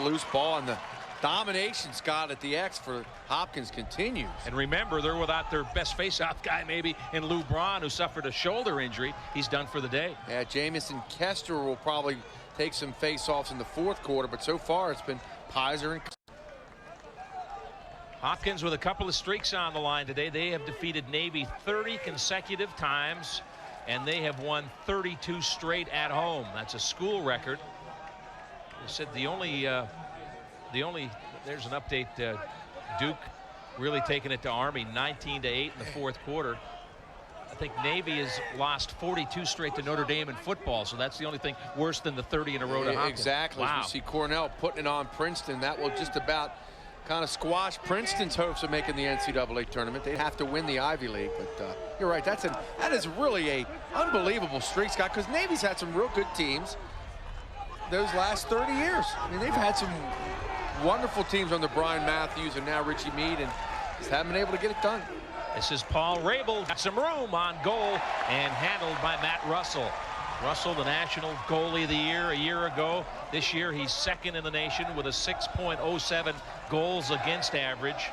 loose ball, and the domination, Scott, at the X for Hopkins continues. And remember, they're without their best face-off guy, maybe, in Lou Braun, who suffered a shoulder injury. He's done for the day. Yeah, Jamison Kester will probably take some face-offs in the fourth quarter, but so far it's been Pizer and Hopkins with a couple of streaks on the line today. They have defeated Navy 30 consecutive times, and they have won 32 straight at home. That's a school record. They said the only there's an update, Duke really taking it to Army 19-8 in the fourth quarter. I think Navy has lost 42 straight to Notre Dame in football, so that's the only thing worse than the 30 in a row to Hopkins. Exactly. Wow. You see Cornell putting it on Princeton. That will just about kind of squash Princeton's hopes of making the NCAA tournament. They'd have to win the Ivy League, but you're right. That is really a unbelievable streak, Scott, because Navy's had some real good teams those last 30 years. I mean, they've had some wonderful teams under Brian Matthews and now Richie Meade, and just haven't been able to get it done. This is Paul Rabel. Got some room on goal and handled by Matt Russell. Russell, the national goalie of the year a year ago. This year he's second in the nation with a 6.07 goals against average.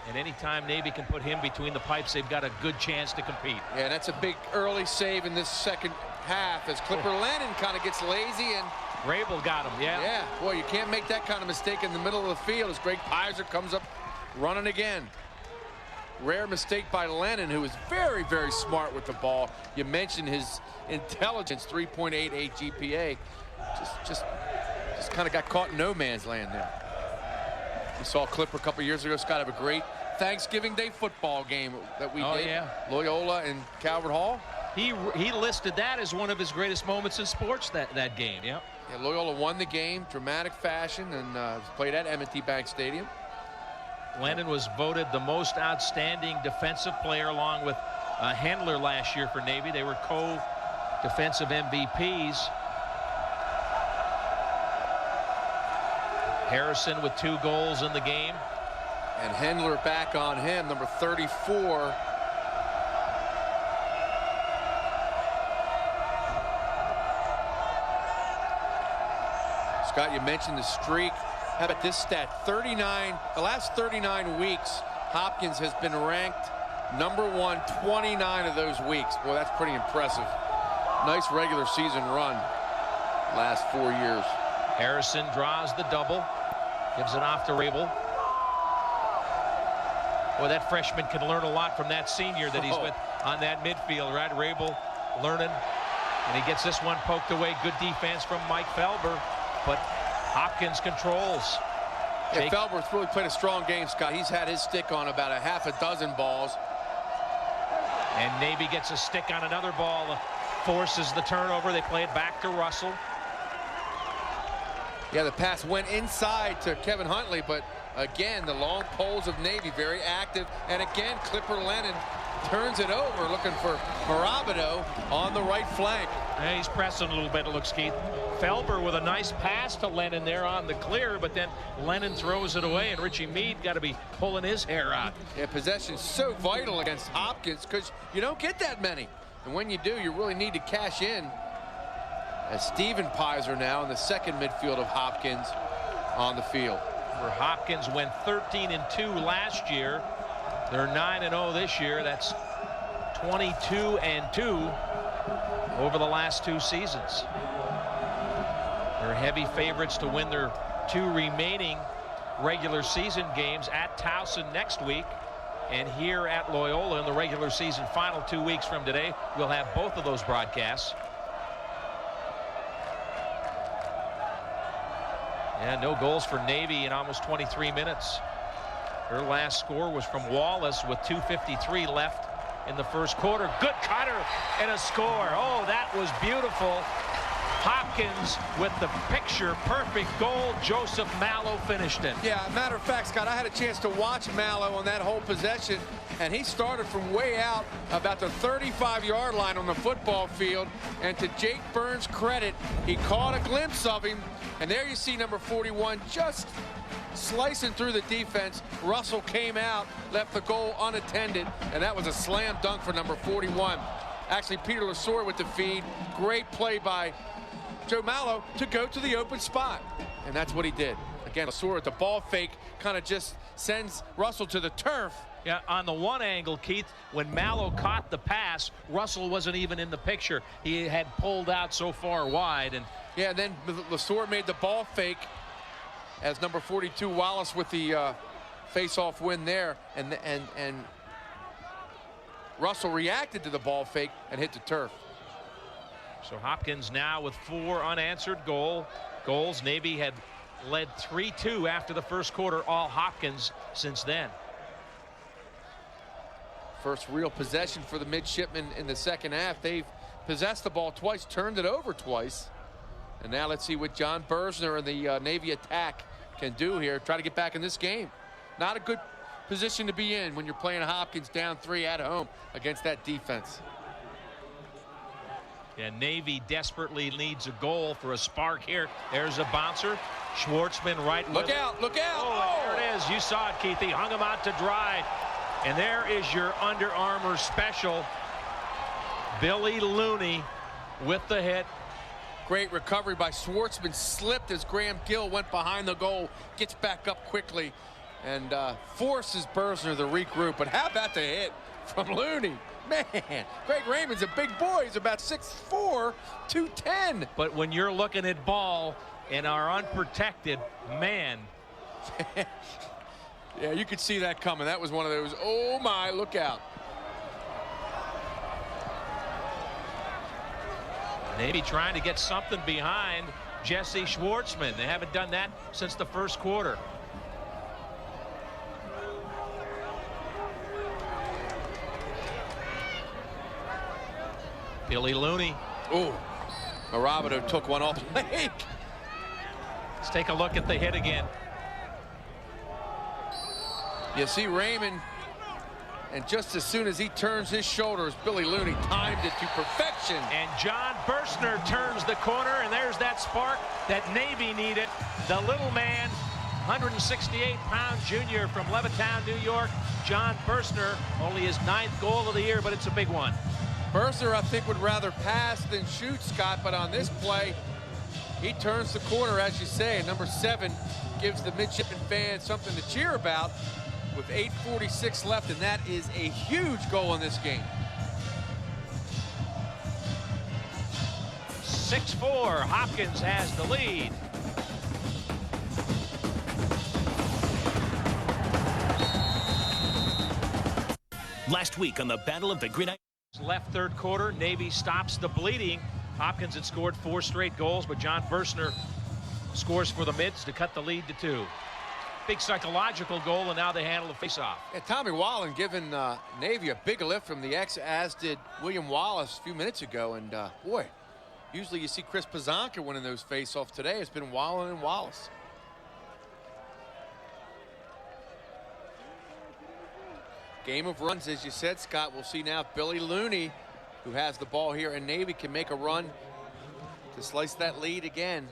And anytime Navy can put him between the pipes, they've got a good chance to compete. Yeah, that's a big early save in this second half as Clipper Lennon kind of gets lazy, and Rabel got him. Yeah, boy, you can't make that kind of mistake in the middle of the field as Greg Pizer comes up running again. Rare mistake by Lennon, who is very, very smart with the ball. You mentioned his intelligence, 3.88 GPA. Just kind of got caught in no man's land there. We saw Clipper a couple years ago. Scott, have a great Thanksgiving Day football game that we did. Yeah. Loyola and Calvert Hall. He listed that as one of his greatest moments in sports, that game. Yeah. Yeah, Loyola won the game, dramatic fashion, and played at M&T Bank Stadium. Lennon was voted the most outstanding defensive player along with Hendler last year for Navy. They were co-defensive MVPs. Harrison with 2 goals in the game. And Hendler back on him, number 34. Scott, you mentioned the streak. How about this stat? The last 39 weeks, Hopkins has been ranked number 1 29 of those weeks. Boy, that's pretty impressive. Nice regular season run last 4 years. Harrison draws the double, gives it off to Rabel. Boy, that freshman can learn a lot from that senior that he's with on that midfield, right? Rabel learning, and he gets this one poked away. Good defense from Mike Felber, but Hopkins controls. Yeah, Felber's really played a strong game, Scott. He's had his stick on about a half a dozen balls. And Navy gets a stick on another ball, forces the turnover. They play it back to Russell. Yeah, the pass went inside to Kevin Huntley, but again, the long poles of Navy very active. And again, Clipper Lennon turns it over, looking for Marabido on the right flank. Yeah, he's pressing a little bit, it looks, Keith. Felber with a nice pass to Lennon there on the clear, but then Lennon throws it away, and Richie Meade got to be pulling his hair out. Yeah, possession's so vital against Hopkins because you don't get that many. And when you do, you really need to cash in. As Steven Pizer now in the second midfield of Hopkins on the field. Where Hopkins went 13-2 last year. They're 9-0 this year. That's 22-2 over the last 2 seasons. They're heavy favorites to win their 2 remaining regular season games at Towson next week and here at Loyola in the regular season final 2 weeks from today. We'll have both of those broadcasts. Yeah, no goals for Navy in almost 23 minutes. Her last score was from Wallace with 2:53 left in the first quarter. Good cutter and a score. Oh, that was beautiful. Hopkins with the picture-perfect goal. Joseph Mallow finished it. Yeah, matter of fact, Scott, I had a chance to watch Mallow on that whole possession, and he started from way out about the 35-yard line on the football field. And to Jake Burns' credit, he caught a glimpse of him. And there you see number 41 just slicing through the defense. Russell came out, left the goal unattended, and that was a slam dunk for number 41. Actually, Peter Lesor with the feed. Great play by Joe Mallow to go to the open spot. And that's what he did. Again, Lesor at the ball fake kind of just sends Russell to the turf. Yeah, on the one angle, Keith, when Mallow caught the pass, Russell wasn't even in the picture. He had pulled out so far wide. And yeah, and then Lesor made the ball fake as number 42 Wallace with the face-off win there, and Russell reacted to the ball fake and hit the turf. So Hopkins now with 4 unanswered goals. Navy had led 3-2 after the first quarter, all Hopkins since then. First real possession for the midshipmen in the second half. They've possessed the ball twice, turned it over twice. And now let's see what John Bersner and the Navy attack can do here. Try to get back in this game. Not a good position to be in when you're playing Hopkins down 3 at home against that defense. Yeah, Navy desperately needs a goal for a spark here. There's a bouncer. Schwartzman right. Look out, look out. Oh, there it is. You saw it, Keith. He hung him out to dry. And there is your Under Armour special. Billy Looney with the hit. Great recovery by Schwartzman. Slipped as Graham Gill went behind the goal. Gets back up quickly and forces Bersner to regroup. But how about the hit from Looney? Man, Greg Raymond's a big boy. He's about 6'4", 210. But when you're looking at ball and are unprotected, man. Yeah, you could see that coming. That was one of those, oh my, look out. Navy trying to get something behind Jesse Schwartzman. They haven't done that since the first quarter. Billy Looney. Oh, Marabito took one off the leg. Let's take a look at the hit again. You see Raymond, and just as soon as he turns his shoulders, Billy Looney timed it to perfection. And John Bersner turns the corner, and there's that spark that Navy needed. The little man, 168-pound junior from Levittown, New York, John Bersner, only his 9th goal of the year, but it's a big one. Bersner, I think, would rather pass than shoot, Scott, but on this play, he turns the corner, as you say, and number 7 gives the midshipman fans something to cheer about with 8:46 left, and that is a huge goal in this game. 6-4, Hopkins has the lead. Last week on the Battle of the Gridiron. Left third quarter, Navy stops the bleeding. Hopkins had scored 4 straight goals, but John Bersner scores for the Mids to cut the lead to 2. Big psychological goal, and now they handle the faceoff. Yeah, Tommy Wallen giving Navy a big lift from the X, as did William Wallace a few minutes ago. And boy, usually you see Chris Pazanka winning those faceoffs. Today it's been Wallen and Wallace. Game of runs, as you said, Scott. We'll see now if Billy Looney, who has the ball here, and Navy can make a run to slice that lead again.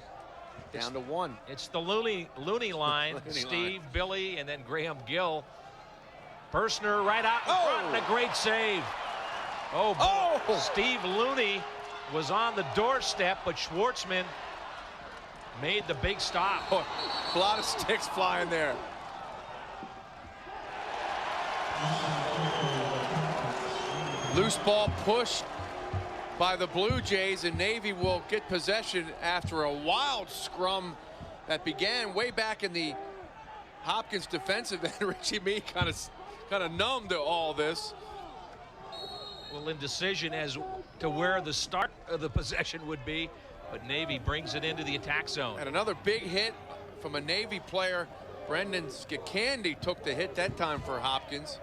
Down to 1. It's the Looney line. Steve, Billy, and then Graham Gill. Bersner right out in front, and a great save. Oh, boy. Steve Looney was on the doorstep, but Schwartzman made the big stop. Oh, a lot of sticks flying there. Loose ball pushed by the Blue Jays, and Navy will get possession after a wild scrum that began way back in the Hopkins defensive end. Richie Mee kind of numb to all this. Well, indecision as to where the start of the possession would be, but Navy brings it into the attack zone. And another big hit from a Navy player. Brendan Scacandy took the hit that time for Hopkins.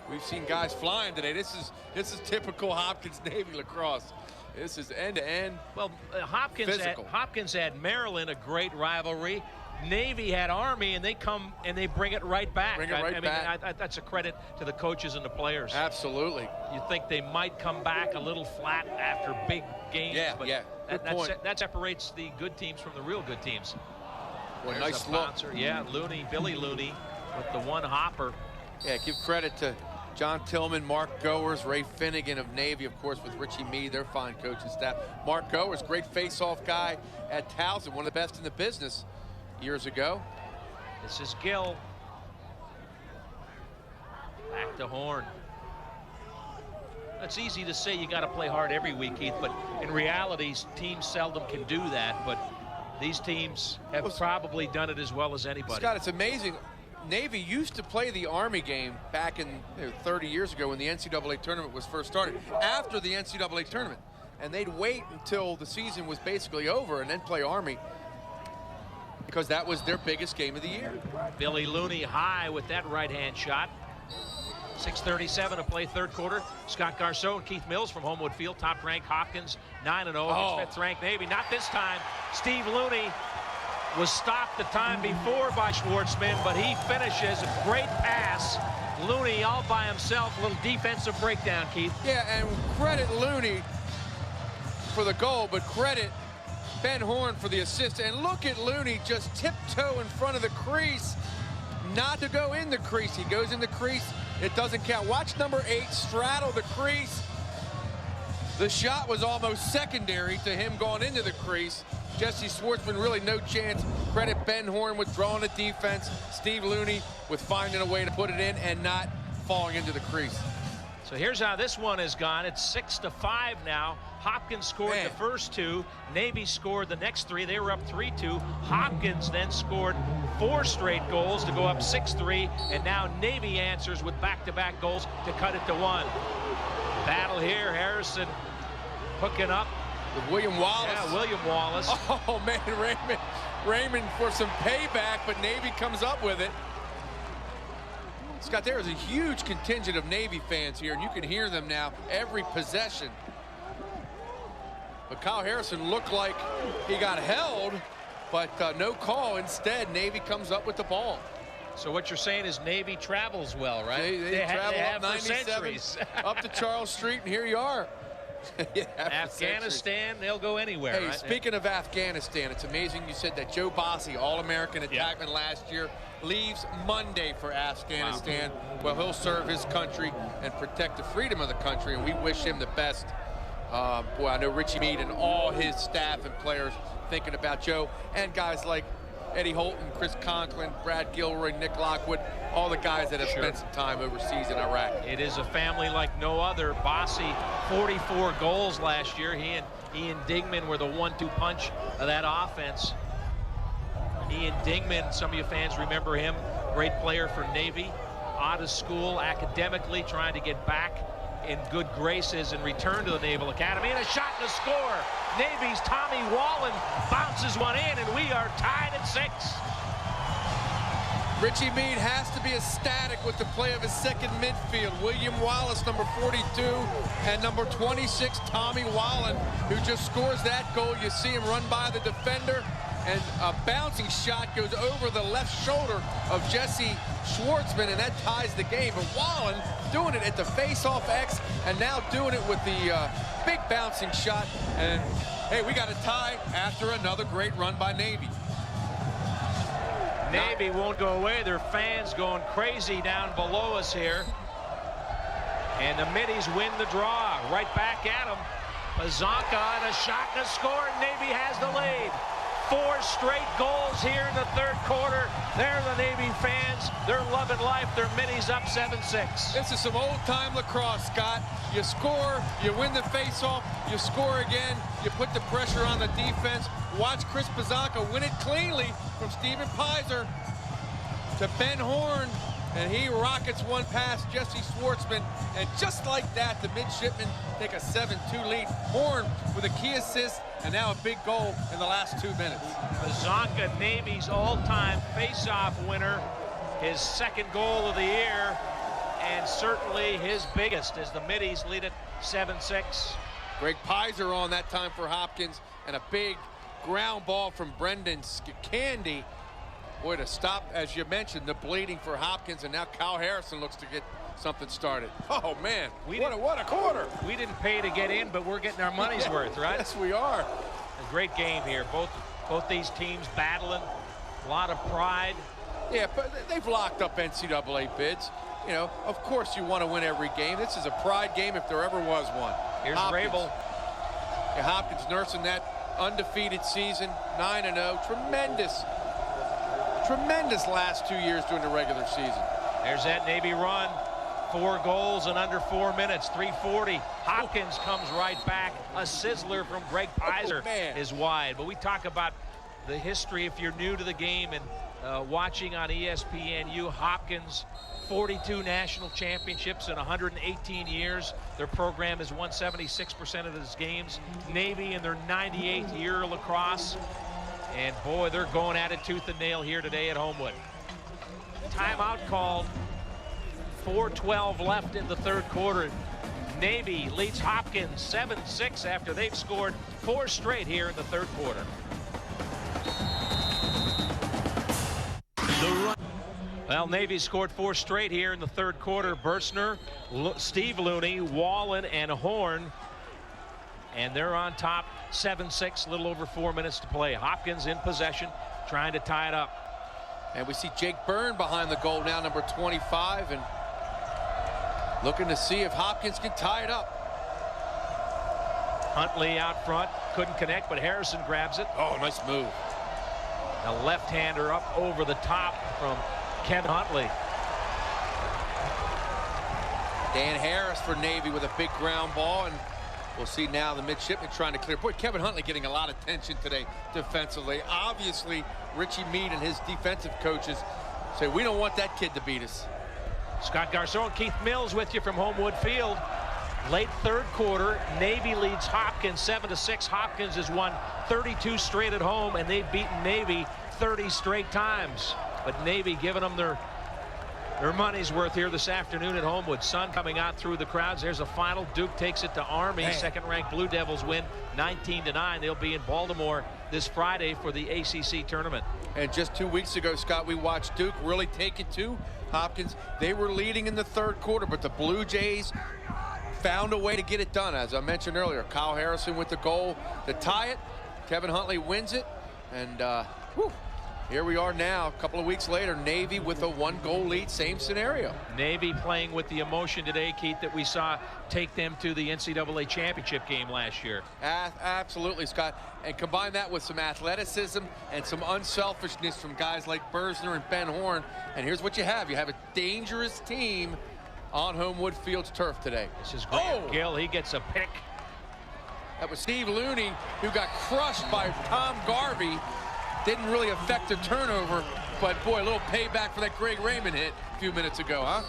We've seen guys flying today. This is typical Hopkins Navy lacrosse. This is end-to-end. Well, Hopkins had Maryland, a great rivalry. Navy had Army, and they come and they bring it right back. That's a credit to the coaches and the players. Absolutely. You think they might come back a little flat after big games, but that separates the good teams from the real good teams. Well, There's nice a look. bouncer. Yeah, Billy Looney with the one hopper. Yeah, give credit to John Tillman, Mark Goers, Ray Finnegan of Navy, of course, with Richie Meade, their fine coaching staff. Mark Goers, great face-off guy at Towson, one of the best in the business years ago. This is Gill. Back to Horn. It's easy to say you got to play hard every week, Keith, but in reality, teams seldom can do that. But these teams have probably done it as well as anybody. Scott, it's amazing. Navy used to play the Army game back in 30 years ago when the NCAA tournament was first started, after the NCAA tournament. And they'd wait until the season was basically over and then play Army, because that was their biggest game of the year. Billy Looney high with that right-hand shot. 6:37 to play third quarter. Scott Garceau and Keith Mills from Homewood Field. Top-ranked Hopkins, 9-0 against fifth-ranked Navy. Not this time. Steve Looney was stopped the time before by Schwartzman, but he finishes a great pass. Looney all by himself. A little defensive breakdown, Keith. Yeah, and credit Looney for the goal, but credit Ben Horn for the assist. And look at Looney just tiptoe in front of the crease, not to go in the crease. He goes in the crease. It doesn't count. Watch number 8 straddle the crease. The shot was almost secondary to him going into the crease. Jesse Schwartzman, really no chance. Credit Ben Horn with drawing the defense. Steve Looney with finding a way to put it in and not falling into the crease. So here's how this one has gone. It's 6-5 now. Hopkins scored the first 2. Navy scored the next 3. They were up 3-2. Hopkins then scored 4 straight goals to go up 6-3. And now Navy answers with back-to-back goals to cut it to 1. Battle here. Harrison hooking up with William Wallace. Yeah, William Wallace. Oh, man, Raymond for some payback, but Navy comes up with it. Scott, there is a huge contingent of Navy fans here, and you can hear them now every possession. But Kyle Harrison looked like he got held, but no call. Instead, Navy comes up with the ball. So what you're saying is Navy travels well, right? They travel up 97 up to Charles Street, and here you are. Yeah, Afghanistan, they'll go anywhere. Hey, right? Speaking of Afghanistan, it's amazing you said that. Joe Bossie, All-American attackman last year, leaves Monday for Afghanistan. Wow. Well, he'll serve his country and protect the freedom of the country, and we wish him the best. Boy, I know Richie Meade and all his staff and players thinking about Joe, and guys like Eddie Holton, Chris Conklin, Brad Gilroy, Nick Lockwood, all the guys that have spent some time overseas in Iraq. It is a family like no other. Bossie, 44 goals last year. He and Ian Dingman were the 1-2 punch of that offense. Ian Dingman, some of you fans remember him, great player for Navy, out of school academically, trying to get back in good graces and return to the Naval Academy. And a shot and a score. Navy's Tommy Wallen bounces one in, and we are tied at 6. Richie Meade has to be ecstatic with the play of his second midfield. William Wallace, number 42, and number 26, Tommy Wallen, who just scores that goal. You see him run by the defender, and a bouncing shot goes over the left shoulder of Jesse Schwartzman, and that ties the game. But Wallen doing it at the face-off X, and now doing it with the big bouncing shot. And, hey, we got a tie after another great run by Navy. Navy won't go away. Their fans going crazy down below us here. And the Middies win the draw. Right back at them. Pazanka and a shot and a score. Navy has the lead. 4 straight goals here in the third quarter. They're the Navy fans. They're loving life. Their Middies up 7-6. This is some old-time lacrosse, Scott. You score, you win the face-off, you score again, you put the pressure on the defense. Watch Chris Pazanka win it cleanly from Stephen Pizer to Ben Horn, and he rockets one past Jesse Schwartzman, and just like that, the midshipmen take a 7-2 lead. Horn with a key assist, and now a big goal in the last 2 minutes. Pazanka, Navy's all-time face-off winner, his second goal of the year, and certainly his biggest as the Middies lead it 7-6. Greg Pizer on that time for Hopkins, and a big ground ball from Brendan Candy. Boy, to stop, as you mentioned, the bleeding for Hopkins, and now Kyle Harrison looks to get something started. Oh, man, what a quarter. We didn't pay to get in, but we're getting our money's worth, right? Yes, we are. A great game here. Both these teams battling, a lot of pride. Yeah, but they've locked up NCAA bids. you know, of course you want to win every game. This is a pride game if there ever was one. Here's Hopkins. Rabel. Yeah, Hopkins nursing that undefeated season, 9-0. Tremendous last 2 years during the regular season. There's that Navy run. 4 goals in under 4 minutes, 3:40. Hopkins comes right back. A sizzler from Greg Pizer is wide. But we talk about the history if you're new to the game and watching on ESPNU. Hopkins, 42 national championships in 118 years. Their program has won 76% of its games. Navy in their 98th year of lacrosse. And boy, they're going at it tooth and nail here today at Homewood. Timeout called. 4:12 left in the third quarter. Navy leads Hopkins 7-6 after they've scored 4 straight here in the third quarter. Well, Navy scored 4 straight here in the third quarter. Burstner, Steve Looney, Wallen, and Horn. And they're on top 7-6, a little over 4 minutes to play. Hopkins in possession, trying to tie it up. And we see Jake Byrne behind the goal now, number 25, and looking to see if Hopkins can tie it up. Huntley out front, couldn't connect, but Harrison grabs it. Oh, nice move. A left-hander up over the top from Kevin Huntley. Dan Harris for Navy with a big ground ball, and we'll see now the midshipman trying to clear. Boy, Kevin Huntley getting a lot of attention today defensively. Obviously, Richie Meade and his defensive coaches say, we don't want that kid to beat us. Scott Garcon, Keith Mills with you from Homewood Field. Late third quarter, Navy leads Hopkins 7-6. Hopkins has won 32 straight at home, and they've beaten Navy 30 straight times. But Navy giving them their money's worth here this afternoon at Homewood. Sun coming out through the crowds. There's a final. Duke takes it to Army. Second-ranked Blue Devils win 19-9. They'll be in Baltimore this Friday for the ACC tournament. And just 2 weeks ago, Scott, we watched Duke really take it to Hopkins. They were leading in the third quarter, but the Blue Jays found a way to get it done. As I mentioned earlier, Kyle Harrison with the goal to tie it. Kevin Huntley wins it. And here we are now, a couple of weeks later, Navy with a 1-goal lead, same scenario. Navy playing with the emotion today, Keith, that we saw take them to the NCAA championship game last year. Absolutely, Scott. And combine that with some athleticism and some unselfishness from guys like Bursner and Ben Horn. And here's what you have. You have a dangerous team on Homewood Field's turf today. This is Graham Gill. He gets a pick. That was Steve Looney, who got crushed by Tom Garvey. Didn't really affect the turnover, but boy, a little payback for that Greg Raymond hit a few minutes ago, huh?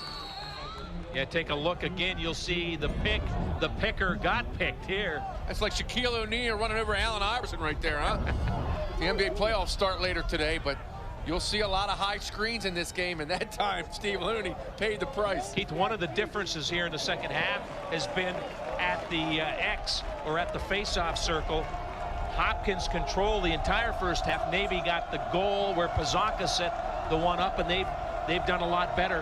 Yeah, take a look again. You'll see the pick. The picker got picked here. That's like Shaquille O'Neal running over Allen Iverson right there, huh? The NBA playoffs start later today, but you'll see a lot of high screens in this game, and that time Steve Looney paid the price. Keith, one of the differences here in the second half has been at the X, or at the face-off circle. Hopkins controlled the entire first half. Navy got the goal where Pazanka set the one up, and they've done a lot better.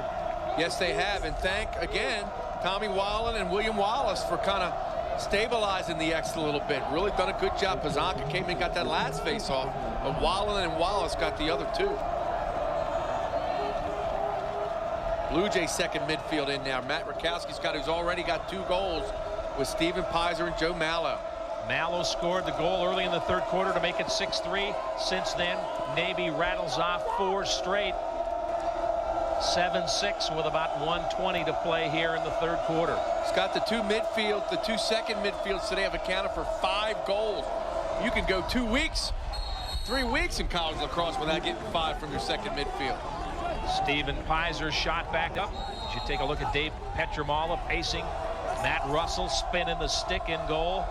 Yes, they have, and thank, again, Tommy Wallen and William Wallace for kind of stabilizing the X a little bit. Really done a good job. Pazanka came in and got that last face-off, but Wallen and Wallace got the other two. Blue Jays second midfield in now. Matt Rakowski's who's already got 2 goals with Stephen Pizer and Joe Mallow. Mallow scored the goal early in the third quarter to make it 6-3. Since then, Navy rattles off 4 straight. 7-6 with about 1:20 to play here in the third quarter. Scott, the two second midfields today have accounted for 5 goals. You can go 2 weeks, 3 weeks in college lacrosse without getting 5 from your second midfield. Stephen Pizer shot back up. As you take a look at Dave Petramala pacing. Matt Russell spinning the stick in goal.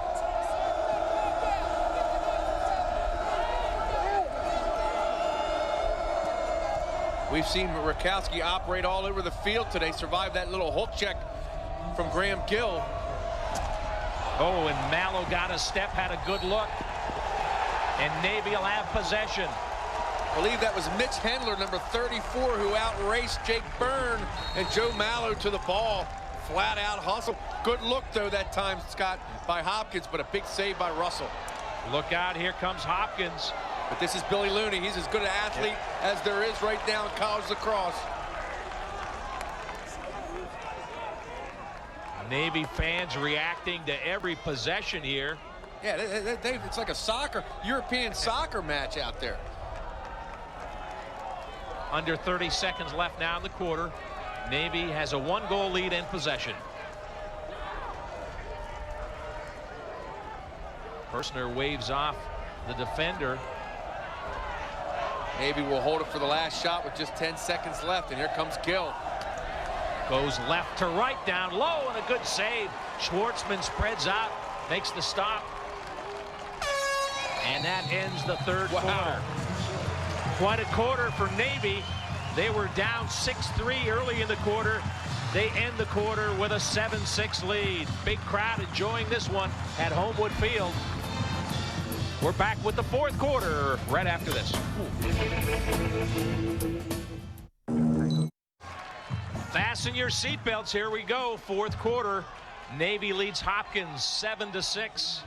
We've seen Rakowski operate all over the field today, survived that little hook check from Graham Gill. Oh, and Mallow got a step, had a good look. And Navy will have possession. I believe that was Mitch Hendler, number 34, who outraced Jake Byrne and Joe Mallow to the ball. Flat out hustle. Good look, though, that time, Scott, by Hopkins, but a big save by Russell. Look out, here comes Hopkins. But this is Billy Looney. He's as good an athlete as there is right now in college lacrosse. Navy fans reacting to every possession here. Yeah, it's like a European soccer match out there. Under 30 seconds left now in the quarter. Navy has a 1-goal lead in possession. Persner waves off the defender. Navy will hold it for the last shot with just 10 seconds left, and here comes Gill. Goes left to right, down low, and a good save. Schwartzman spreads out, makes the stop. And that ends the third quarter. Quite a quarter for Navy. They were down 6-3 early in the quarter. They end the quarter with a 7-6 lead. Big crowd enjoying this one at Homewood Field. We're back with the fourth quarter right after this. Fasten your seatbelts. Here we go. Fourth quarter. Navy leads Hopkins 7-6.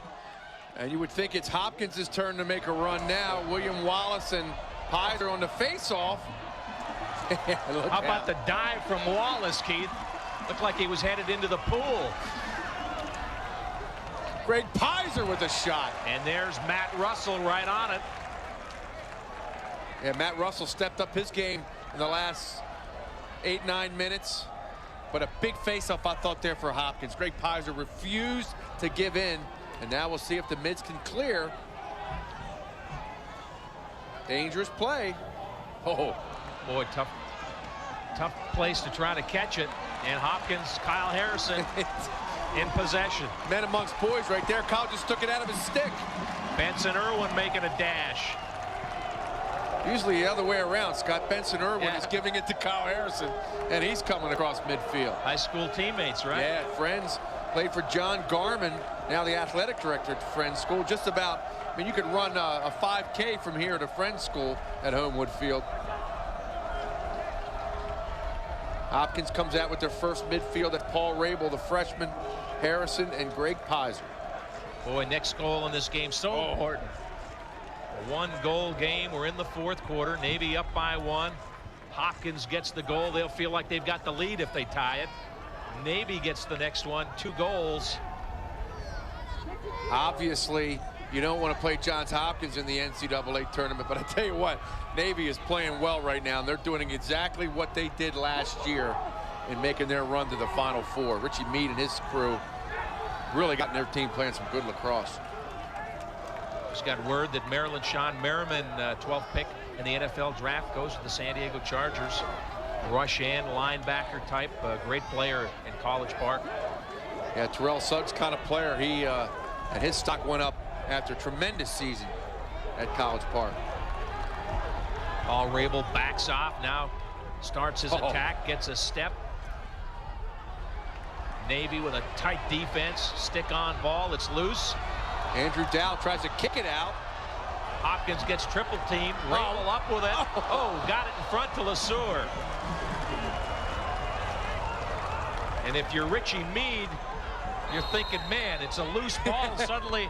And you would think it's Hopkins' turn to make a run now. William Wallace and Pizer on the face-off. How about the dive from Wallace, Keith? Looked like he was headed into the pool. Greg Pizer with a shot. And there's Matt Russell right on it. Yeah, Matt Russell stepped up his game in the last 8-9 minutes. But a big face-off, I thought, there for Hopkins. Greg Pizer refused to give in. And now we'll see if the mids can clear. Dangerous play. Oh, boy, tough place to try to catch it. And Hopkins, Kyle Harrison in possession. Men amongst boys right there. Kyle just took it out of his stick. Benson Irwin making a dash. Usually the other way around. Scott Benson Irwin is giving it to Kyle Harrison, and he's coming across midfield. High school teammates, right? Yeah, friends. Played for John Garman, now the athletic director at Friends School. Just about, I mean, you could run a 5K from here to Friends School at Homewood Field. Hopkins comes out with their first midfield at Paul Rabel, the freshman, Harrison, and Greg Pizer. Boy, next goal in this game so important. A 1-goal game. We're in the fourth quarter. Navy up by 1. Hopkins gets the goal. They'll feel like they've got the lead if they tie it. Navy gets the next one. 2 goals. Obviously, you don't want to play Johns Hopkins in the NCAA tournament, but I tell you what, Navy is playing well right now, and they're doing exactly what they did last year in making their run to the Final Four. Richie Meade and his crew really gotten their team playing some good lacrosse. Just got word that Maryland Sean Merriman, 12th pick in the NFL draft, goes to the San Diego Chargers. Rush in, linebacker type, great player in College Park. Yeah, Terrell Suggs kind of player. He and his stock went up after a tremendous season at College Park. Paul Rabel backs off, now starts his attack, gets a step. Navy with a tight defense, stick on ball, it's loose. Andrew Dow tries to kick it out. Hopkins gets triple teamed, Rabel up with it. Oh, got it in front to LeSueur. And if you're Richie Meade, you're thinking, man, it's a loose ball. Suddenly,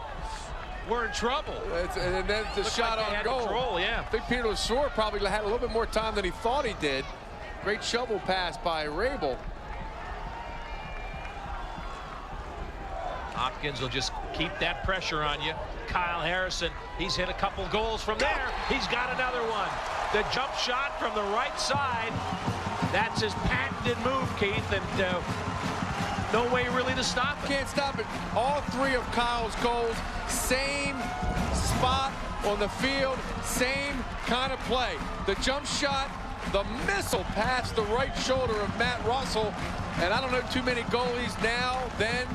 we're in trouble. And then the shot on goal. Control, yeah. I think Peter LeSueur probably had a little bit more time than he thought he did. Great shovel pass by Rabel. Hopkins will just keep that pressure on you. Kyle Harrison, he's hit a couple goals from there. He's got another one. The jump shot from the right side. That's his patented move, Keith, and no way really to stop it. Can't stop it. All 3 of Kyle's goals, same spot on the field, same kind of play. The jump shot, the missile past the right shoulder of Matt Russell, and I don't know too many goalies now, then,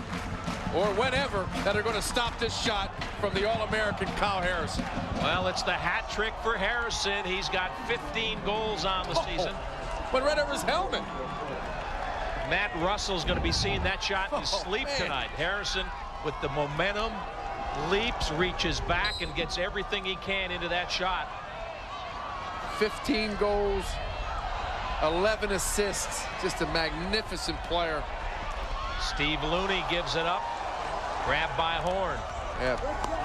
or whenever that are going to stop this shot from the All-American Kyle Harrison. Well, it's the hat trick for Harrison. He's got 15 goals on the season. Went right over his helmet. Matt Russell's going to be seeing that shot in his sleep tonight. Harrison with the momentum, leaps, reaches back, and gets everything he can into that shot. 15 goals, 11 assists. Just a magnificent player. Steve Looney gives it up. Grabbed by Horn. Yeah,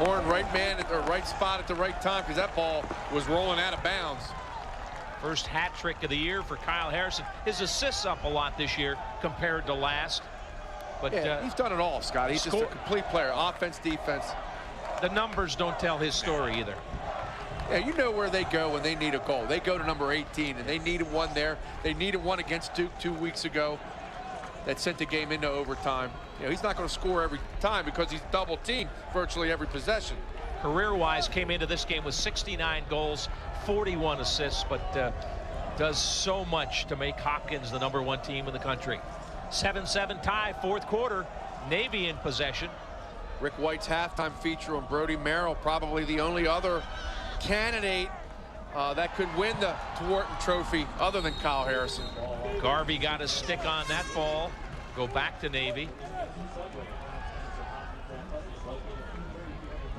Horn, right man at the right spot at the right time, because that ball was rolling out of bounds. First hat trick of the year for Kyle Harrison. His assists up a lot this year compared to last. But yeah, he's done it all, Scott. He's just a complete player, offense, defense. The numbers don't tell his story either. Yeah, you know where they go when they need a goal. They go to number 18, and they needed one there. They needed one against Duke 2 weeks ago that sent the game into overtime. You know, he's not going to score every time because he's double teamed virtually every possession. Career-wise, came into this game with 69 goals, 41 assists, but does so much to make Hopkins the #1 team in the country. 7-7 tie, fourth quarter. Navy in possession. Rick White's halftime feature on Brody Merrill, probably the only other candidate that could win the Thornton Trophy other than Kyle Harrison. Garvey got a stick on that ball. Go back to Navy.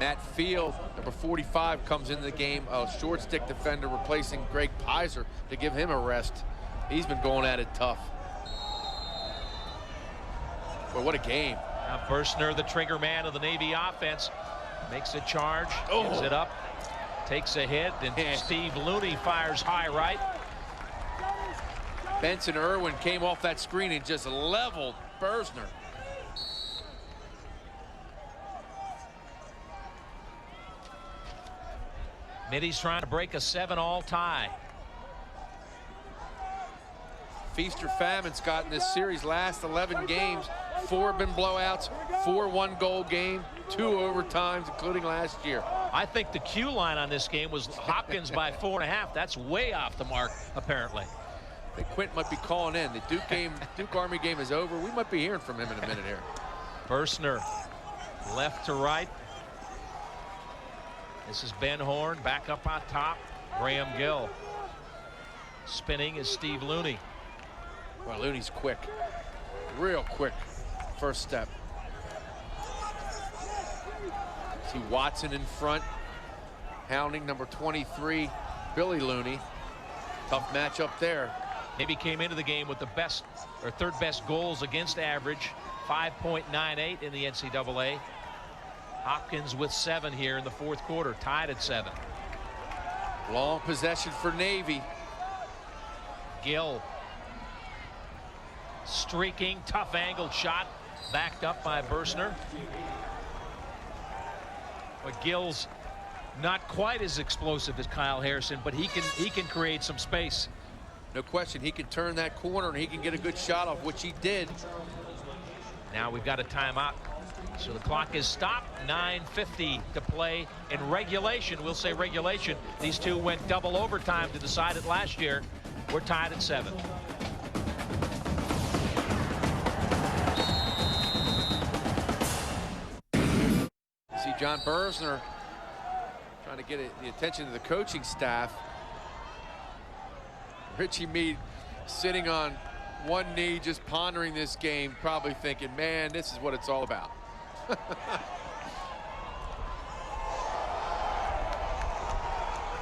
Matt Field, number 45, comes into the game, a short stick defender replacing Greg Pizer to give him a rest. He's been going at it tough. Well, what a game. Now Burstner, the trigger man of the Navy offense, makes a charge, gives it up, takes a hit, and Steve Looney fires high right. Benson Irwin came off that screen and just leveled Burstner. Mitty's trying to break a 7-all tie. Feast or famine, Scott, in this series. Last 11 games, 4 have been blowouts, 4 one-goal game, 2 overtimes, including last year. I think the cue line on this game was Hopkins by 4.5. That's way off the mark, apparently. I think Quint might be calling in. The Duke Army game is over. We might be hearing from him in a minute here. Burstner, left to right. This is Ben Horn back up on top. Graham Gill. Spinning is Steve Looney. Well, Looney's quick. Real quick first step. See Watson in front, hounding number 23, Billy Looney. Tough matchup there. Navy came into the game with the best or third best goals against average, 5.98 in the NCAA. Hopkins with 7 here in the fourth quarter, tied at 7. Long possession for Navy. Gill streaking, tough angled shot, backed up by Burstner. But Gill's not quite as explosive as Kyle Harrison, but he can create some space. No question, he can turn that corner and he can get a good shot off, which he did. Now we've got a timeout. So the clock is stopped. 9:50 to play in regulation. We'll say regulation. These two went double overtime to decide it last year. We're tied at 7. See John Burstner trying to get the attention of the coaching staff. Richie Meade sitting on one knee, just pondering this game, probably thinking, man, this is what it's all about.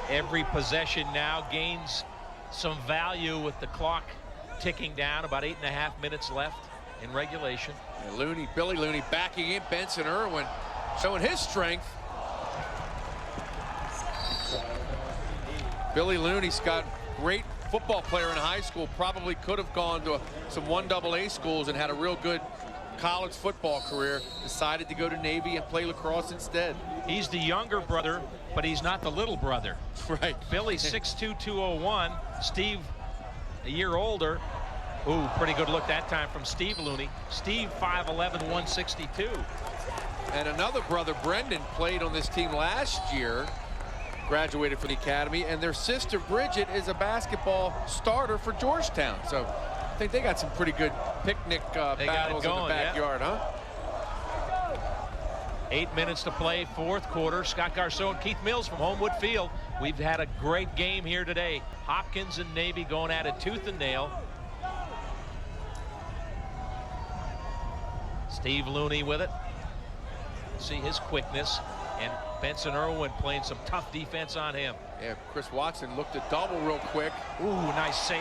Every possession now gains some value with the clock ticking down. About 8.5 minutes left in regulation. And Billy Looney backing in. Benson Irwin showing his strength. Billy Looney, Scott, great football player in high school, probably could have gone to some 1AA schools and had a real good college football career. Decided to go to Navy and play lacrosse instead. He's the younger brother, but he's not the little brother. Right. Billy 6'2", 201. Steve a year older. Ooh, pretty good look that time from Steve Looney. Steve 5'11", 162. And another brother, Brendan, played on this team last year. Graduated from the academy, and their sister Bridget is a basketball starter for Georgetown. So I think they got some pretty good picnic battles in the backyard, huh? 8 minutes to play, fourth quarter. Scott Garceau and Keith Mills from Homewood Field. We've had a great game here today. Hopkins and Navy going at it tooth and nail. Steve Looney with it. See his quickness. And Benson Irwin playing some tough defense on him. Yeah, Chris Watson looked to double real quick. Ooh, nice save.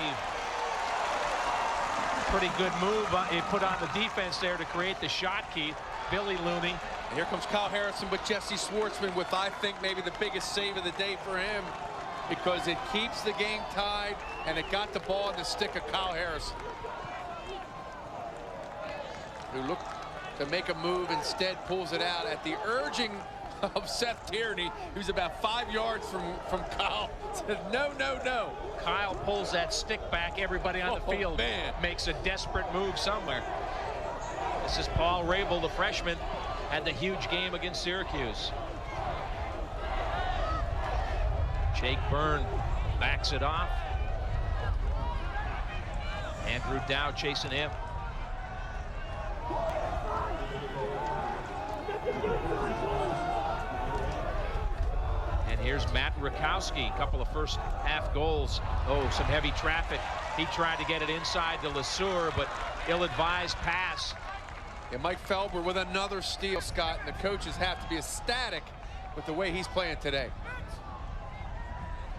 Pretty good move he put on the defense there to create the shot, Keith. Billy Looney. And here comes Kyle Harrison with Jesse Schwartzman with, I think, maybe the biggest save of the day for him, because it keeps the game tied and it got the ball in the stick of Kyle Harrison. who looked to make a move, instead pulls it out at the urging of Seth Tierney, who's about 5 yards from Kyle. Said, no, no, no. Kyle pulls that stick back. Everybody on the field makes a desperate move somewhere. This is Paul Rabel, the freshman, had the huge game against Syracuse. Jake Byrne backs it off. Andrew Dow chasing him. And here's Matt Rakowski, a couple of first half goals. Oh, some heavy traffic. He tried to get it inside to LeSueur, but ill-advised pass. And Mike Felber with another steal, Scott, and the coaches have to be ecstatic with the way he's playing today.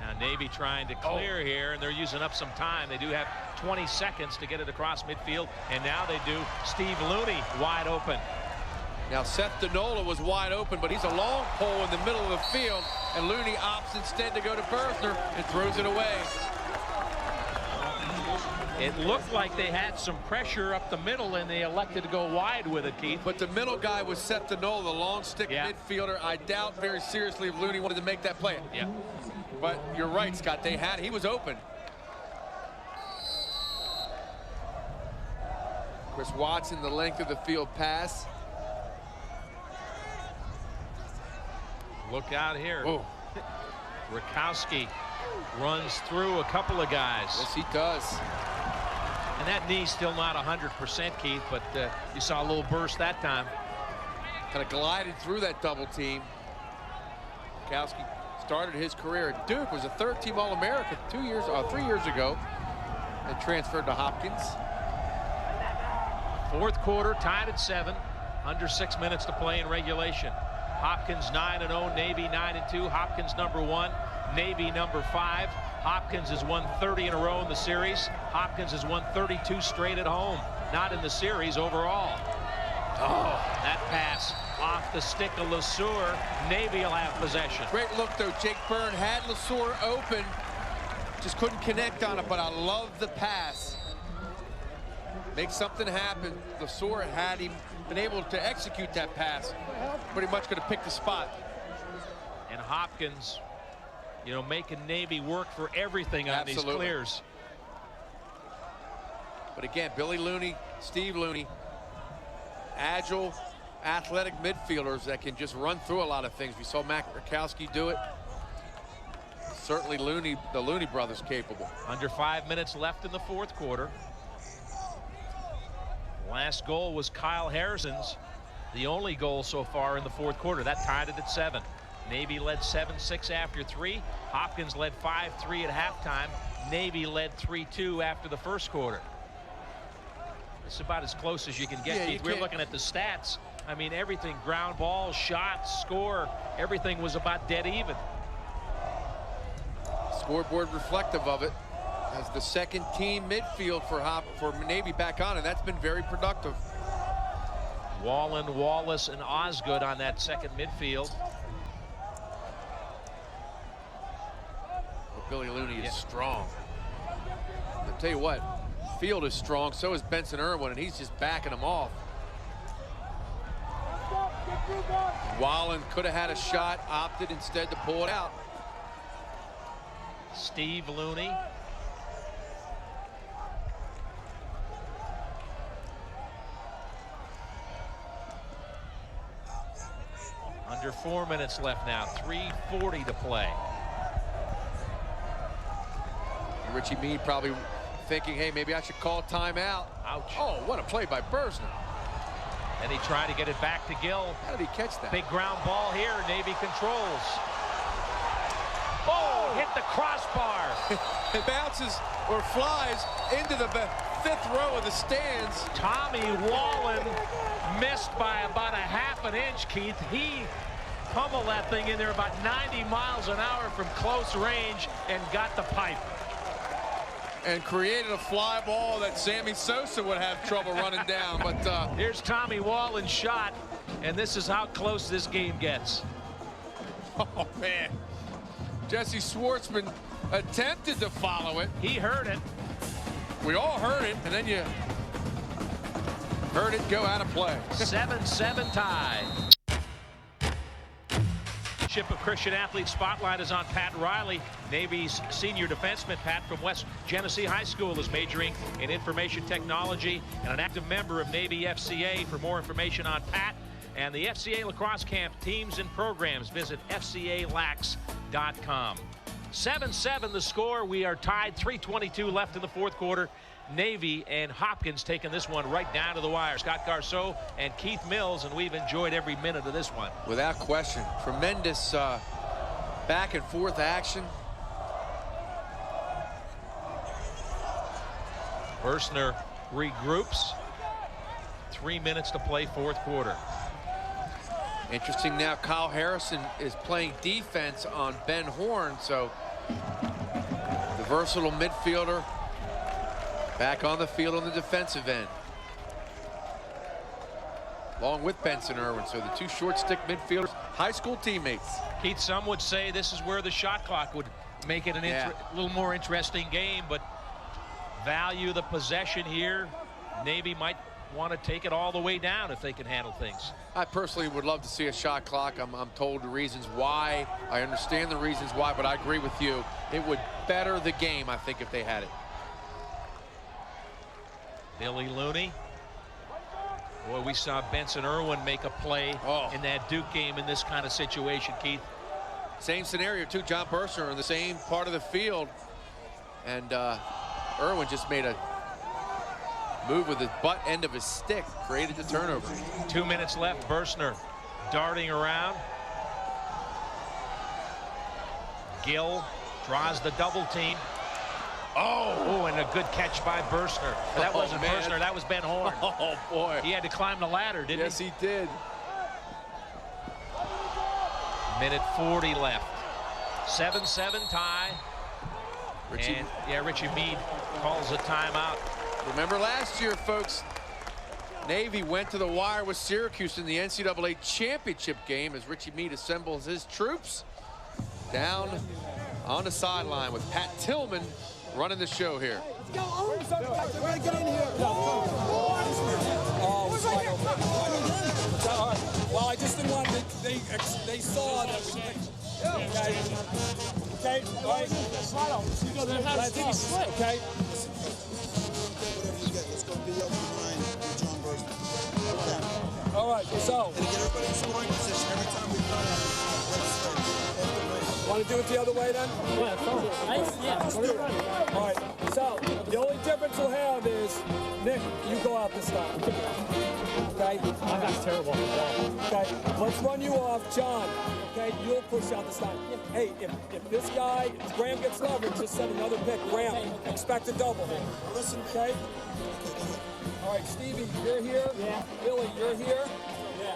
Now Navy trying to clear here, and they're using up some time. They do have 20 seconds to get it across midfield, and now they do. Steve Looney wide open. Now Seth Denola was wide open, but he's a long pole in the middle of the field, and Looney opts instead to go to Berthner and throws it away. It looked like they had some pressure up the middle, and they elected to go wide with it, Keith. But the middle guy was Seth Denola, the long stick midfielder. I doubt very seriously if Looney wanted to make that play. Yeah. But you're right, Scott. He was open. Chris Watson, the length of the field pass. Look out here. Oh. Rakowski runs through a couple of guys. Yes, he does. And that knee's still not 100%, Keith, but you saw a little burst that time. Kind of glided through that double team. Rakowski started his career at Duke, was a third-team All-American 3 years ago, and transferred to Hopkins. Fourth quarter, tied at 7, under 6 minutes to play in regulation. Hopkins 9-0, Navy 9-2. Hopkins #1, Navy #5. Hopkins has won 30 in a row in the series. Hopkins has won 32 straight at home, not in the series overall. Oh, that pass off the stick of LeSueur. Navy will have possession. Great look, though. Jake Byrne had LeSueur open. Just couldn't connect on it, but I love the pass. Make something happen. LeSueur, had he been able to execute that pass, pretty much could have picked the spot. And Hopkins, you know, making Navy work for everything on these clears. But again, Billy Looney, Steve Looney, agile, athletic midfielders that can just run through a lot of things. We saw Matt Rakowski do it. Certainly Looney, the Looney brothers, capable. Under 5 minutes left in the fourth quarter. Last goal was Kyle Harrison's, the only goal so far in the fourth quarter. That tied it at 7. Navy led 7-6 after 3. Hopkins led 5-3 at halftime. Navy led 3-2 after the first quarter. It's about as close as you can get, Keith. We're looking at the stats. I mean, everything, ground balls, shots, score, everything was about dead even. Scoreboard reflective of it, as the second team midfield for Navy back on, and that's been very productive. Wallen, Wallace, and Osgood on that second midfield. Well, Billy Looney is strong. I'll tell you what, field is strong, so is Benson Irwin, and he's just backing them off. Wallen could have had a shot, opted instead to pull it out. Steve Looney. Under 4 minutes left now, 3:40 to play. Richie Meade probably thinking, hey, maybe I should call timeout. Ouch. Oh, what a play by Bersner. And he tried to get it back to Gill. How did he catch that? Big ground ball here, Navy controls. Oh, hit the crossbar. It bounces or flies into the fifth row of the stands. Tommy Wallen missed by about a half an inch, Keith. He pummeled that thing in there about 90 miles an hour from close range and got the pipe. And created a fly ball that Sammy Sosa would have trouble running down. But here's Tommy Wallen's shot, and this is how close this game gets. Oh, man. Jesse Schwartzman attempted to follow it. He heard it. We all heard it, and then you Heard it go out of play. 7-7 tie. Of Christian Athlete Spotlight is on Pat Riley. Navy's senior defenseman. Pat from West Genesee High School is majoring in information technology and an active member of Navy FCA. For more information on Pat and the FCA lacrosse camp teams and programs, visit fcalax.com. 7-7 the score. We are tied. 3:22 left in the fourth quarter. Navy and Hopkins taking this one right down to the wire. Scott Garceau and Keith Mills, and we've enjoyed every minute of this one. Without question. Tremendous back and forth action. Bursner regroups. 3 minutes to play fourth quarter. Interesting now, Kyle Harrison is playing defense on Ben Horn, so the versatile midfielder back on the field on the defensive end, along with Benson Irwin. So the two short stick midfielders, high school teammates. Keith, some would say this is where the shot clock would make it a little more interesting game, but value the possession here. Navy might want to take it all the way down if they can handle things. I personally would love to see a shot clock. I'm told the reasons why. I understand the reasons why, but I agree with you. It would better the game, I think, if they had it. Billy Looney. Boy, we saw Benson Irwin make a play in that Duke game in this kind of situation, Keith. Same scenario, too. John Bursner in the same part of the field. And Irwin just made a move with his butt end of his stick, created the turnover. 2 minutes left. Bursner darting around. Gill draws the double team. Oh, and a good catch by Bursner. That wasn't Bursner, that was Ben Horn. Oh, boy. He had to climb the ladder, didn't he? Yes, he did. Minute 40 left. 7-7 tie. Richie Meade calls a timeout. Remember last year, folks, Navy went to the wire with Syracuse in the NCAA championship game as Richie Meade assembles his troops down on the sideline with Pat Tillman running the show here. Well, I just didn't want to, they saw that we okay, all right. Okay. It's going to be up behind John Bursner. Okay. All right, so. And get everybody in scoring position every time we come out. Want to do it the other way then? Yeah, let's do it. All right, so the only difference we'll have is, Nick, you go out this time. Okay? I got terrible. Okay, let's run you off, John. Okay, you'll push out this time. Hey, if this guy, if Graham gets leverage, just send another pick. Graham, expect a double. Listen, okay? All right, Stevie, you're here. Yeah. Billy, you're here.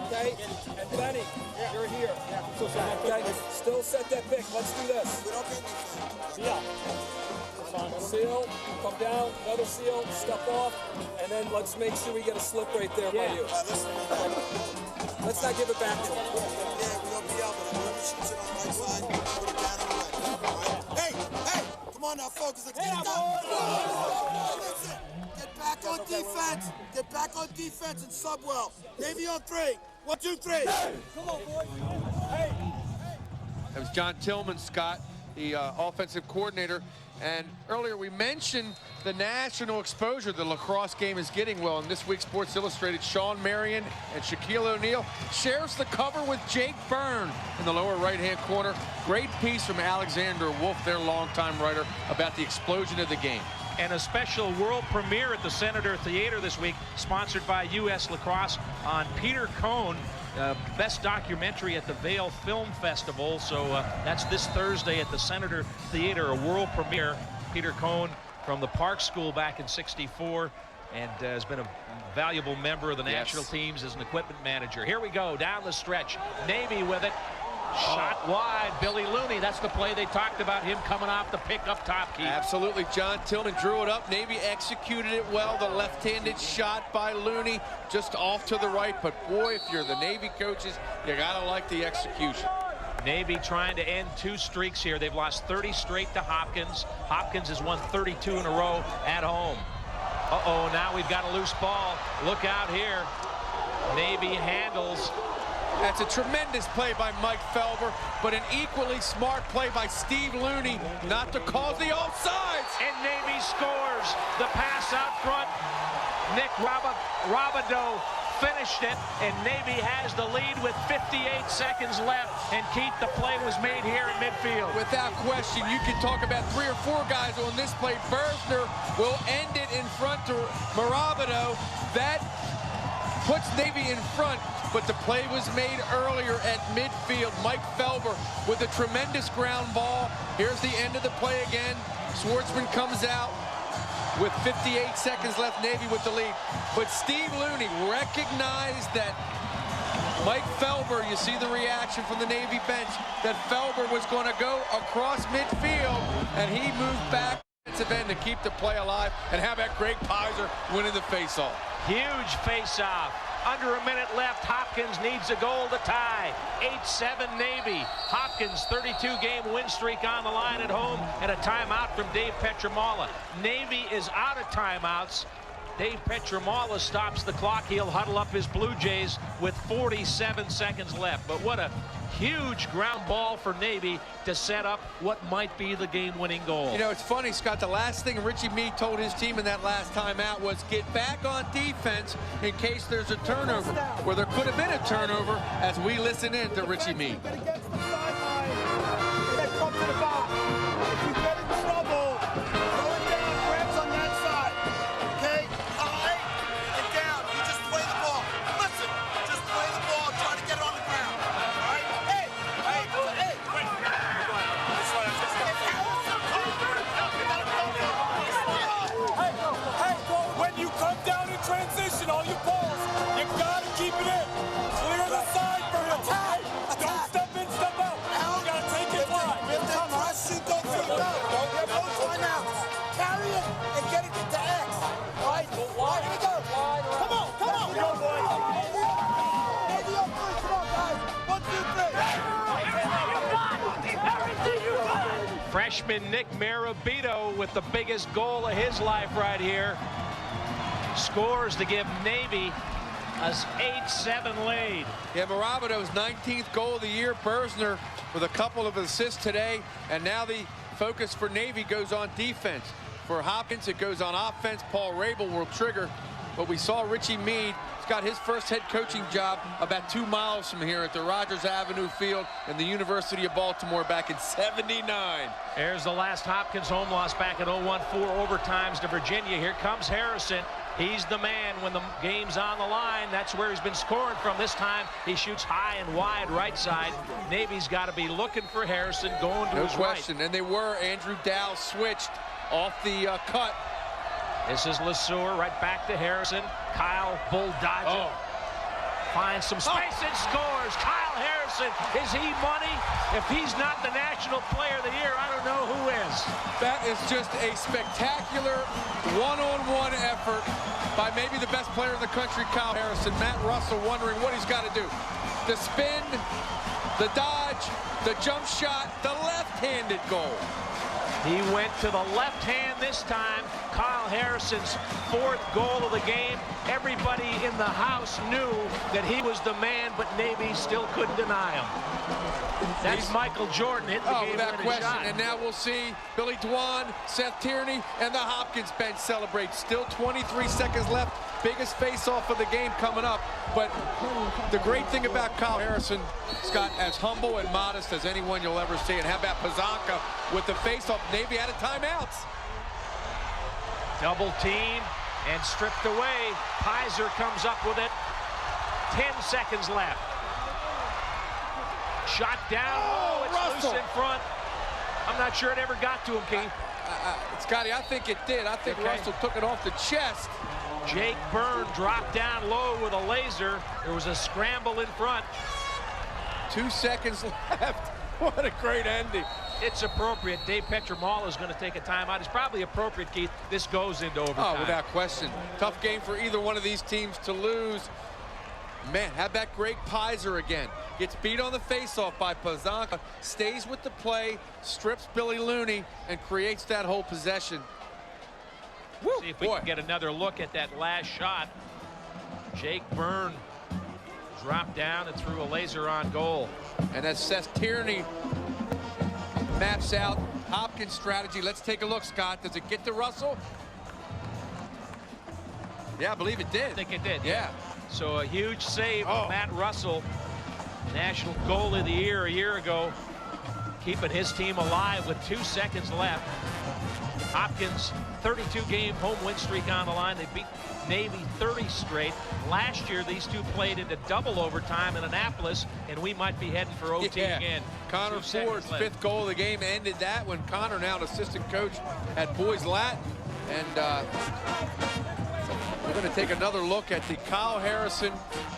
Okay, and Benny, you're here. Okay, still set that pick. Let's do this. we don't get anything. Yeah. Seal, come down, another seal, step off, and then let's make sure we get a slip right there by you. Listen, Let's not give it back to him. yeah, we're going to be out, but whoever shoots it on the right side, put it down on the right. All right? Hey, come on now, focus. Let's get it done. Listen, get back on defense. Get back on defense and sub well. Navy on 3. 1, 2, 3. Come on, boys. Hey. That was John Tillman, Scott, the offensive coordinator. And earlier we mentioned the national exposure the lacrosse game is getting. Well, in this week's Sports Illustrated, Sean Marion and Shaquille O'Neal shares the cover with Jake Byrne in the lower right-hand corner. Great piece from Alexander Wolf, their longtime writer, about the explosion of the game. And a special world premiere at the Senator Theater this week, sponsored by U.S. Lacrosse, on Peter Cohn, best documentary at the Vail Film Festival. So that's this Thursday at the Senator Theater, a world premiere. Peter Cohn from the Park School back in '64 and has been a valuable member of the national teams as an equipment manager. Here we go, down the stretch. Navy with it. Shot wide, Billy Looney. That's the play they talked about, him coming off the pick up top, Keith. Absolutely, John Tillman drew it up. Navy executed it well. The left-handed shot by Looney just off to the right. But boy, if you're the Navy coaches, you gotta like the execution. Navy trying to end 2 streaks here. They've lost 30 straight to Hopkins. Hopkins has won 32 in a row at home. Uh-oh, now we've got a loose ball. Look out here. Navy handles. That's a tremendous play by Mike Felber, but an equally smart play by Steve Looney not to cause the offsides. And Navy scores. The pass out front. Nick Robideau finished it, and Navy has the lead with 58 seconds left. And Keith, the play was made here in midfield. Without question, you can talk about 3 or 4 guys on this play. Bersner will end it in front to Robideau. That puts Navy in front, but the play was made earlier at midfield. Mike Felber with a tremendous ground ball. Here's the end of the play again. Schwartzman comes out with 58 seconds left, Navy with the lead. But Steve Looney recognized that Mike Felber, you see the reaction from the Navy bench, that Felber was going to go across midfield, and he moved back defensive end to keep the play alive. And how about Greg Pizer winning the faceoff? Huge face-off. Under a minute left. Hopkins needs a goal to tie. 8-7 Navy. Hopkins 32-game win streak on the line at home, and a timeout from Dave Petramala. Navy is out of timeouts. Dave Petramala stops the clock. He'll huddle up his Blue Jays with 47 seconds left. But what a huge ground ball for Navy to set up what might be the game-winning goal. You know, it's funny, Scott, the last thing Richie Meade told his team in that last timeout was get back on defense in case there's a turnover. Well, there could have been a turnover as we listen in to Richie Meade. Against the sideline, then come to the box. If you get in trouble, throw it down, grabs on that side. Okay? High and down. You just play the ball. Listen, just play the ball. Try to get it on the ground. All right? Hey! When you come down in transition, all your balls, you gotta keep it in. Clear the side for him. Don't step in, step out. You gotta take it wide. If they press you, go through. Don't get no timeouts. Carry it and get it to X. All right? Wide. Here we go. Come on. Go, boys. Navy on 3. Come on, guys. 1, 2, 3. Freshman Nick Marabito with the biggest goal of his life right here. Scores to give Navy a 8-7 lead. Yeah, Marabito's 19th goal of the year. Bersner with a couple of assists today. And now the focus for Navy goes on defense. For Hopkins, it goes on offense. Paul Rabel will trigger. But we saw Richie Meade. He's got his first head coaching job about 2 miles from here at the Rogers Avenue Field in the University of Baltimore back in '79. There's the last Hopkins home loss back in 0-1, 4 overtimes to Virginia. Here comes Harrison. He's the man when the game's on the line. That's where he's been scoring from. This time he shoots high and wide right side. Navy's got to be looking for Harrison going to his right. No question. And they were. Andrew Dow switched off the cut. This is LeSueur right back to Harrison. Kyle bull dodging. Finds some space and scores. Kyle Harrison, is he money? If he's not the National Player of the Year, I don't know who is. That is just a spectacular one-on-one effort by maybe the best player in the country, Kyle Harrison. Matt Russell wondering what he's got to do. The spin, the dodge, the jump shot, the left-handed goal. He went to the left hand this time. Kyle Harrison's 4th goal of the game. Everybody in the house knew that he was the man, but Navy still couldn't deny him. That's Michael Jordan hitting the game without question. shot. And now we'll see Billy Dwan, Seth Tierney, and the Hopkins bench celebrate. Still 23 seconds left. Biggest face-off of the game coming up. But the great thing about Kyle Harrison, Scott, as humble and modest as anyone you'll ever see. And how about Pazanka with the face-off? Navy out of timeouts. Double team and stripped away. Pizer comes up with it. 10 seconds left. Shot down. Oh, it's Russell. loose in front. I'm not sure it ever got to him, Keith. Scotty, I think it did. I think Russell took it off the chest. Jake Byrne dropped down low with a laser. There was a scramble in front. 2 seconds left. What a great ending. It's appropriate. Dave Petramala is going to take a timeout. It's probably appropriate, Keith. This goes into overtime. Oh, without question. Tough game for either one of these teams to lose. Man, how about Greg Pizer again? Gets beat on the faceoff by Pazanka, stays with the play, strips Billy Looney, and creates that whole possession. Woo, See if we boy. can get another look at that last shot. Jake Byrne dropped down and threw a laser on goal. And as Seth Tierney maps out Hopkins' strategy, let's take a look, Scott. Does it get to Russell? Yeah, I believe it did. I think it did. Yeah. So a huge save Oh. from Matt Russell, National Goal of the Year a year ago, keeping his team alive with 2 seconds left. Hopkins, 32-game home win streak on the line. They beat Navy 30 straight. Last year, these two played into double overtime in Annapolis, and we might be heading for OT again. Connor 2 seconds Ford's left. 5th goal of the game ended that when Connor, now an assistant coach at Boys Latin. And we're going to take another look at the Kyle Harrison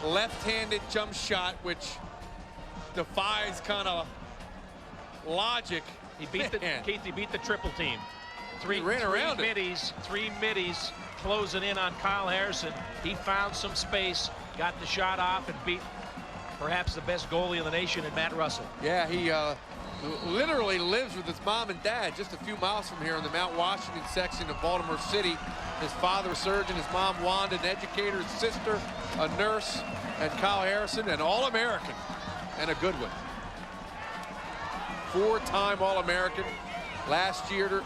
left-handed jump shot, which defies kind of logic. He beat the Man. Keith. He beat the triple team. He ran around it. Three middies closing in on Kyle Harrison. He found some space, got the shot off, and beat perhaps the best goalie in the nation in Matt Russell. Yeah, he literally lives with his mom and dad just a few miles from here in the Mount Washington section of Baltimore City. His father, a surgeon, his mom, Wanda, an educator, his sister, a nurse, and Kyle Harrison, an All-American, and a good one. 4-time All-American. Last year's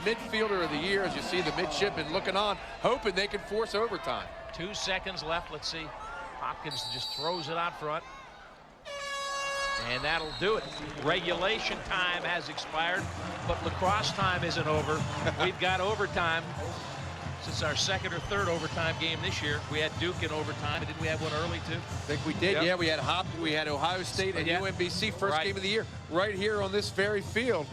midfielder of the year, as you see the midshipmen looking on, hoping they can force overtime. 2 seconds left. Let's see. Hopkins just throws it out front. And that'll do it. Regulation time has expired, but lacrosse time isn't over. We've got overtime. This is our second or third overtime game this year. We had Duke in overtime. Didn't we have one early too? I think we did. Yep. Yeah, we had Ohio State and Yeah. UMBC first Right. game of the year right here on this very field.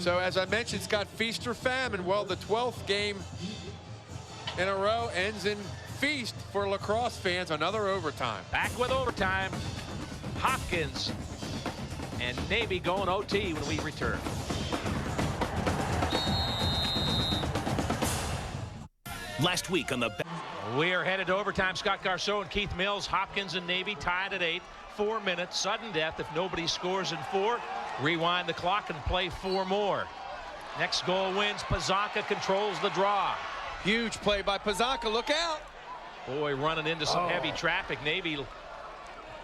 So as I mentioned, Scott, feast or famine. Well, the 12th game in a row ends in feast for lacrosse fans. Another overtime. Back with overtime. Hopkins and Navy going OT when we return. Last week on the We are headed to overtime. Scott Garceau and Keith Mills. Hopkins and Navy tied at 8. 4 minutes. Sudden death if nobody scores in 4. Rewind the clock and play 4 more. Next goal wins. Pazaka controls the draw. Huge play by Pazaka. Look out. Boy, running into some heavy traffic. Navy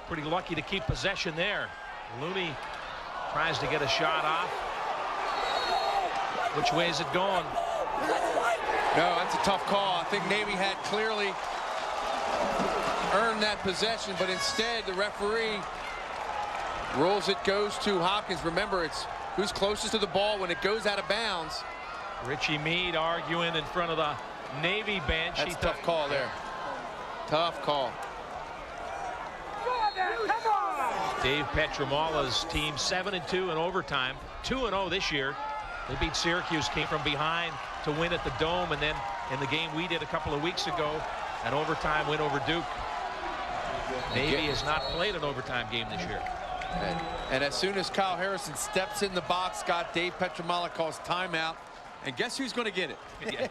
pretty lucky to keep possession there. Looney tries to get a shot off. Which way is it going? No, that's a tough call. I think Navy had clearly earned that possession, but instead the referee rules it goes to Hopkins. Remember, it's who's closest to the ball when it goes out of bounds. Richie Meade arguing in front of the Navy bench. That's a tough call there. Tough call. Dave Petramala's team 7-2 in overtime, 2-0 this year. They beat Syracuse, came from behind to win at the Dome, and then in the game we did a couple of weeks ago, an overtime win over Duke. Navy has not played an overtime game this year. And as soon as Kyle Harrison steps in the box, Scott, Dave Petramala calls timeout. And guess who's going to get it? Yeah.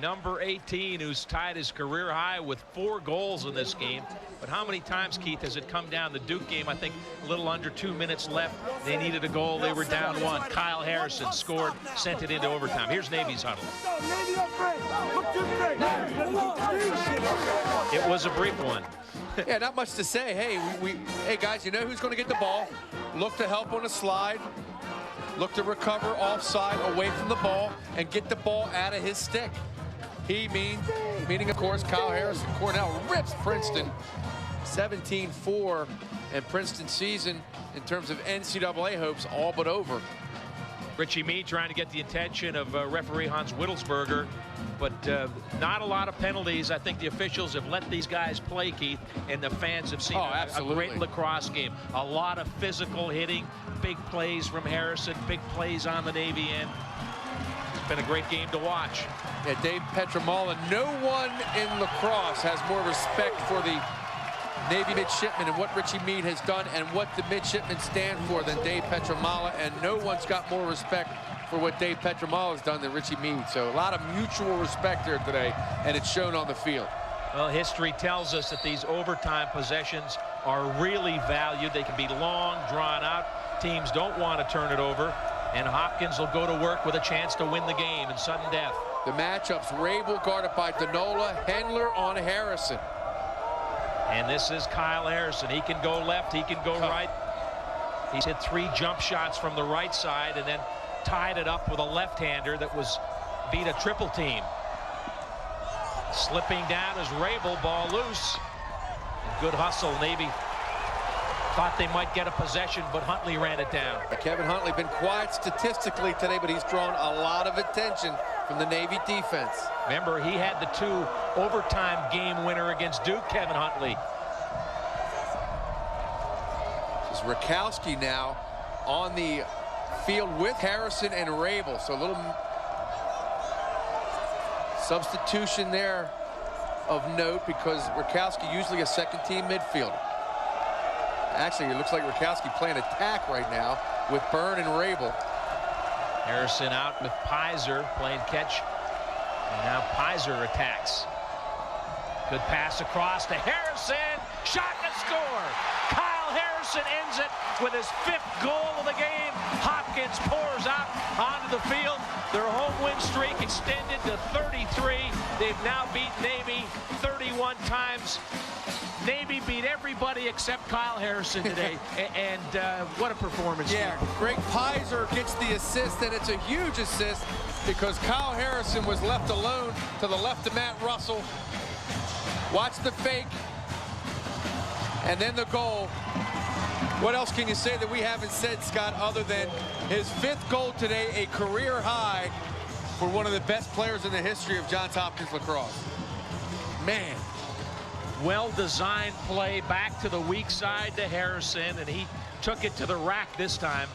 Number 18, who's tied his career high with 4 goals in this game. But how many times, Keith, has it come down? The Duke game, I think, a little under 2 minutes left. They needed a goal. They were down 1. Kyle Harrison scored, sent it into overtime. Here's Navy's huddle. It was a brief one. Yeah, not much to say. Hey, hey guys, you know who's going to get the ball? Look to help on a slide. Look to recover offside away from the ball and get the ball out of his stick. He meaning of course Kyle Harrison. Cornell rips Princeton 17-4, and Princeton's season in terms of NCAA hopes all but over. Richie Meade trying to get the attention of referee Hans Wittelsberger, but not a lot of penalties. I think the officials have let these guys play, Keith, and the fans have seen a great lacrosse game. A lot of physical hitting, big plays from Harrison, big plays on the Navy end. It's been a great game to watch. Yeah, Dave Petramala, no one in lacrosse has more respect for the Navy midshipmen and what Richie Meade has done and what the midshipmen stand for than Dave Petramala, and no one's got more respect for what Dave Petramala has done than Richie Meade. So a lot of mutual respect here today, and it's shown on the field. Well, history tells us that these overtime possessions are really valued. They can be long, drawn out. Teams don't want to turn it over, and Hopkins will go to work with a chance to win the game in sudden death. The matchups, Rabel guarded by Denola, Hendler on Harrison. And this is Kyle Harrison. He can go left, he can go right. He's hit 3 jump shots from the right side and then tied it up with a left-hander that beat a triple team. Slipping down is Rabel, ball loose. Good hustle. Navy thought they might get a possession, but Huntley ran it down. Kevin Huntley been quiet statistically today, but he's drawn a lot of attention from the Navy defense. Remember, he had the 2 overtime game winner against Duke, Kevin Huntley. This is Rakowski now on the field with Harrison and Rabel. So a little substitution there of note because Rakowski usually a second-team midfielder. Actually, it looks like Rakowski playing attack right now with Byrne and Rabel. Harrison out with Pizer playing catch. And now Pizer attacks. Good pass across to Harrison. Shot and a score. Kyle Harrison ends it with his 5th goal of the game. Hopkins pours out onto the field. Their home win streak extended to 33. They've now beat Navy 31 times. Navy beat everybody except Kyle Harrison today. And what a performance. Yeah, Greg Pizer gets the assist, and it's a huge assist because Kyle Harrison was left alone to the left of Matt Russell. Watch the fake, and then the goal. What else can you say that we haven't said, Scott, other than his 5th goal today, a career high for one of the best players in the history of Johns Hopkins lacrosse. Man. Well-designed play back to the weak side to Harrison, and he took it to the rack this time.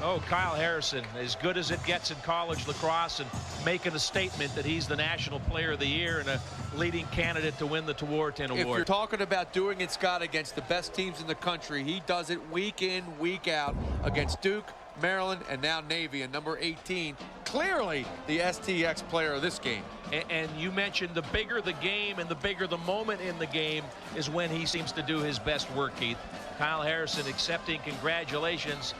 Oh, Kyle Harrison, as good as it gets in college lacrosse, and making a statement that he's the National Player of the Year and a leading candidate to win the Tewaaraton Award. If you're talking about doing it, Scott, against the best teams in the country, he does it week in, week out against Duke, Maryland, and now Navy, and number 18, clearly the STX player of this game. And you mentioned the bigger the game and the bigger the moment in the game is when he seems to do his best work, Keith. Kyle Harrison accepting congratulations,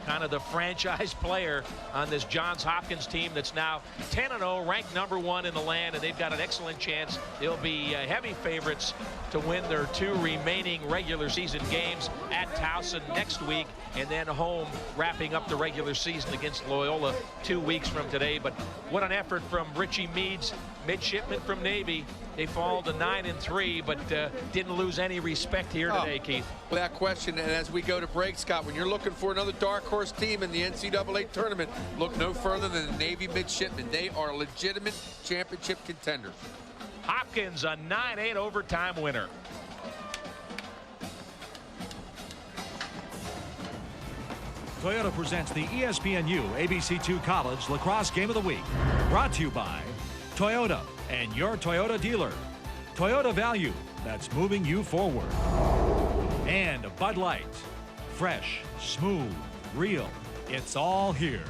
kind of the franchise player on this Johns Hopkins team that's now 10-0, ranked number 1 in the land, and they've got an excellent chance. They'll be heavy favorites to win their 2 remaining regular season games at Towson next week, and then home wrapping up the regular season against Loyola 2 weeks from today. But what an effort from Richie Meads, midshipman from Navy. They fall to 9-3, but didn't lose any respect here today, Keith. Without question, and as we go to break, Scott, when you're looking for another dark horse team in the NCAA tournament, look no further than the Navy midshipmen. They are legitimate championship contenders. Hopkins, a 9-8 overtime winner. Toyota presents the ESPNU ABC2 College Lacrosse Game of the Week. Brought to you by Toyota and your Toyota dealer. Toyota value that's moving you forward. And Bud Light. Fresh, smooth, real. It's all here.